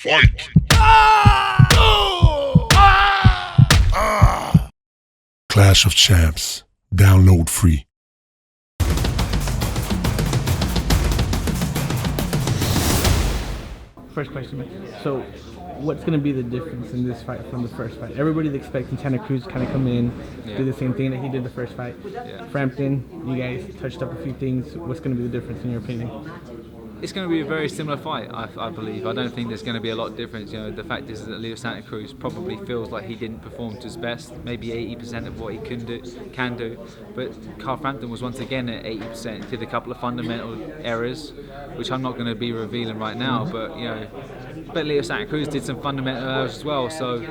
Fight! Clash of Champs. Download free. First question, man. So, what's going to be the difference in this fight from the first fight? Everybody's expecting Santa Cruz to kind of come in, do the same thing that he did the first fight. Frampton, you guys touched up a few things. What's going to be the difference in your opinion? It's going to be a very similar fight, I believe. I don't think there's going to be a lot of difference. You know, the fact is that Leo Santa Cruz probably feels like he didn't perform to his best, maybe 80% of what he can do. But Carl Frampton was once again at 80%. Did a couple of fundamental errors, which I'm not going to be revealing right now. But but Leo Santa Cruz did some fundamental errors as well. So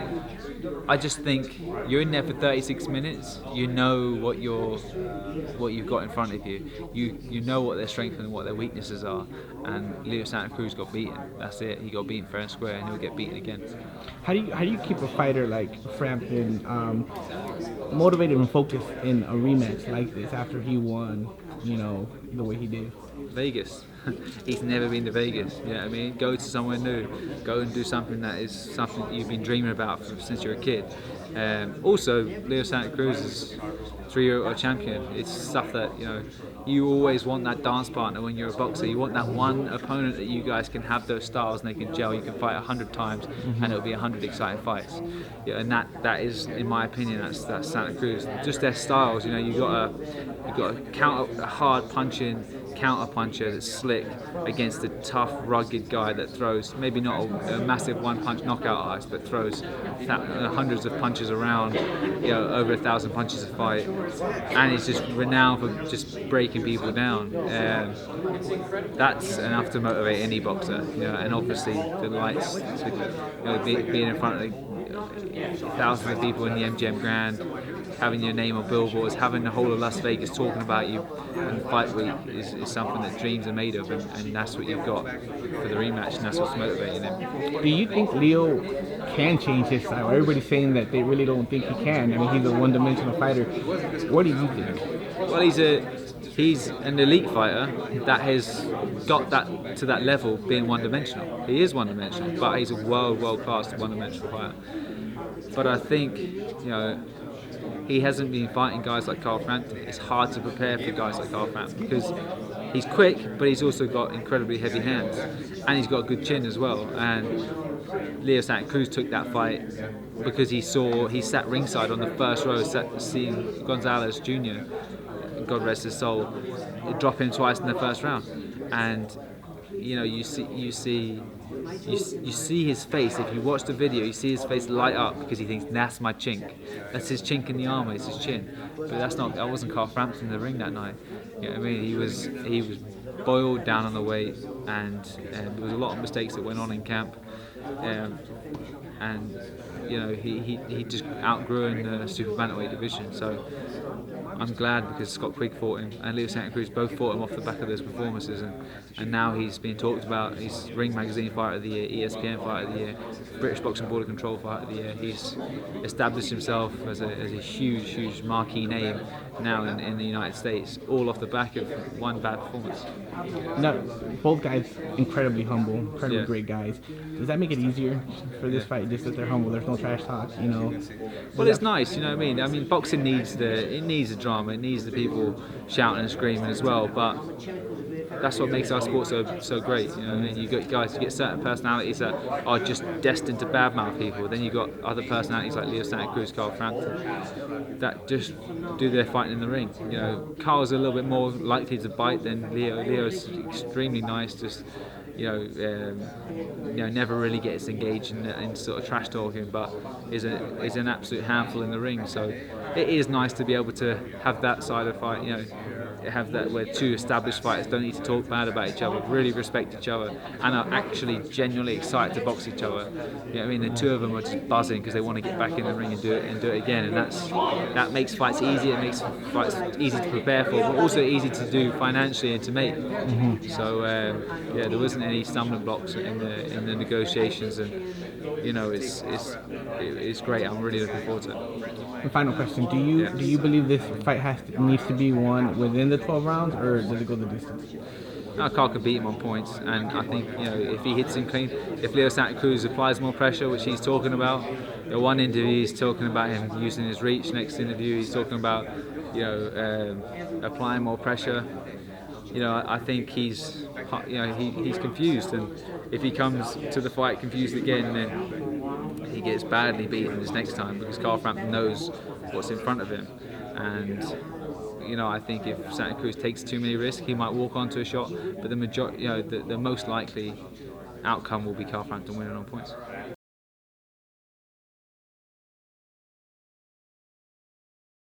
I just think you're in there for 36 minutes. You know what you've got in front of you. You know what their strengths and what their weaknesses are. And Leo Santa Cruz got beaten. That's it. He got beaten fair and square, and he'll get beaten again. How do you keep a fighter like Frampton motivated and focused in a rematch like this after he won? The way he did. Vegas. He's never been to Vegas. You know what I mean? Go to somewhere new. Go and do something that is something you've been dreaming about since you're a kid. Also, Leo Santa Cruz is 3-year world champion. It's stuff that you always want that dance partner when you're a boxer. You want that one opponent that you guys can have those styles and they can gel. You can fight 100 times and it'll be 100 exciting fights. And that is, in my opinion, that's Santa Cruz. Just their styles. You got a counter, a hard punching counter puncher that's slick against a tough, rugged guy that throws maybe not a massive one-punch knockout artist, but throws hundreds of punches around, over 1,000 punches a fight, and he's just renowned for just breaking people down. That's enough to motivate any boxer, and obviously the lights, being in front of thousands of people in the MGM Grand, having your name on billboards, having the whole of Las Vegas talking about you on fight week is something that dreams are made of, and that's what you've got for the rematch, and that's what's motivating him. Do you think Leo can change his style? Everybody's saying that they really don't think he can. I mean, he's a one-dimensional fighter. What do you think? Well, he's an elite fighter that has got that to that level, being one-dimensional. He is one-dimensional, but he's a world-class one-dimensional fighter. But I think, he hasn't been fighting guys like Carl Frampton. It's hard to prepare for guys like Carl Frampton because he's quick, but he's also got incredibly heavy hands, and he's got a good chin as well. And Leo Santa Cruz took that fight because he sat ringside on the first row, seeing Gonzalez Jr., God rest his soul, drop him twice in the first round. And you see his face. If you watch the video, you see his face light up because he thinks that's my chink. That's his chink in the armor. It's his chin. But that wasn't Carl Frampton in the ring that night. I mean, he was boiled down on the weight, and there was a lot of mistakes that went on in camp. And he just outgrew in the super bantamweight division. So I'm glad because Scott Quigg fought him and Leo Santa Cruz both fought him off the back of those performances, and now he's being talked about. He's Ring Magazine Fighter of the Year, ESPN Fighter of the Year, British Boxing Board of Control Fighter of the Year. He's established himself as a huge marquee name now in the United States, all off the back of one bad performance. Now, both guys incredibly humble, incredibly great guys. Does that make it easier for this fight, just that they're humble, there's no trash talk, Well, it's nice, you know what I mean? I mean, boxing needs the drama, it needs the people shouting and screaming as well, but that's what makes our sport so great. You know what I mean? You get certain personalities that are just destined to badmouth people. Then you got other personalities like Leo Santa Cruz, Carl Frampton, that just do their fighting in the ring. Carl's a little bit more likely to bite than Leo. Leo's extremely nice, just never really gets engaged in sort of trash talking, but is an absolute handful in the ring. So it is nice to be able to have that side of fight. Have that where two established fighters don't need to talk bad about each other, really respect each other, and are actually genuinely excited to box each other. The two of them are just buzzing because they want to get back in the ring and do it again, and that makes fights easy. It makes fights easy to prepare for, but also easy to do financially and to make. Mm-hmm. So there wasn't any stumbling blocks in the negotiations, and it's great. I'm really looking forward to it. And final question: Do you believe this fight needs to be won within the 12 rounds, or does it go the distance? Carl could beat him on points, and I think if he hits him clean, if Leo Santa Cruz applies more pressure, which he's talking about. One interview he's talking about him using his reach. Next interview he's talking about applying more pressure. I think he's confused, and if he comes to the fight confused again, then he gets badly beaten this next time, because Carl Frampton knows what's in front of him. And I think if Santa Cruz takes too many risks, he might walk onto a shot, but the most likely outcome will be Carl Frampton winning on points.